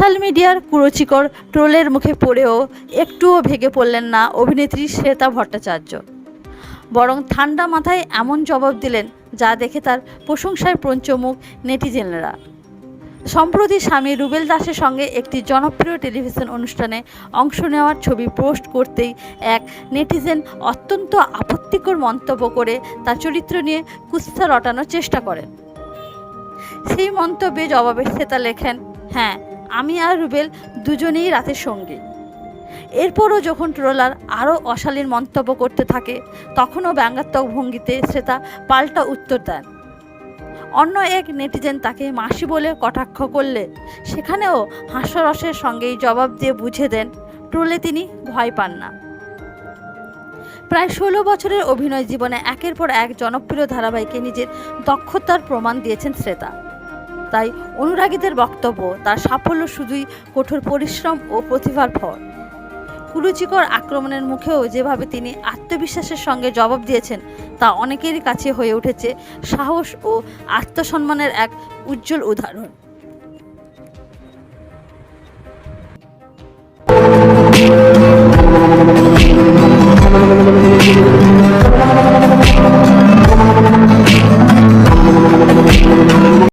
Social মিডিয়ার কুরুচিকর ট্রোলের মুখে পড়েও একটুও ভেঙে পড়লেন না অভিনেত্রী শ্বেতা ভট্টাচার্য, বরং ঠান্ডা মাথায় এমন জবাব দিলেন যা দেখে তার প্রশংসায় পঞ্চমুখ নেটিজেনরা। সম্প্রতি স্বামী রুবেল দাসের সঙ্গে একটি জনপ্রিয় টেলিভিশন অনুষ্ঠানে অংশ নেওয়ার ছবি পোস্ট করতেই এক নেটিজেন অত্যন্ত আপত্তিকর মন্তব্য করে তার চরিত্র নিয়ে কুৎসা রটানোর চেষ্টা করেন। সেই মন্তব্যে জবাবে শ্বেতা লেখেন, হ্যাঁ, আমি আর রুবেল দুজনেই রাতের সঙ্গী। এরপরও যখন ট্রোলার আরও অশালীন মন্তব্য করতে থাকে, তখনও ব্যঙ্গাত্মক ভঙ্গিতে শ্বেতা পাল্টা উত্তর দেন। অন্য এক নেটিজেন তাকে মাসি বলে কটাক্ষ করলে সেখানেও হাস্যরসের সঙ্গেই জবাব দিয়ে বুঝিয়ে দেন ট্রোলে তিনি ভয় পান না। প্রায় 16 বছরের অভিনয় জীবনে একের পর এক জনপ্রিয় ধারাবাহিকে নিজের দক্ষতার প্রমাণ দিয়েছেন শ্বেতা। তাই অনুরাগীদের বক্তব্য তার সাফল্য শুধুই কঠোর পরিশ্রম ও প্রতিভার ফল। কুরুচিকর আক্রমণের মুখেও যেভাবে তিনি আত্মবিশ্বাসের সঙ্গে জবাব দিয়েছেন তা অনেকেরই কাছে হয়ে উঠেছে সাহস ও আত্মসম্মানের এক উজ্জ্বল উদাহরণ।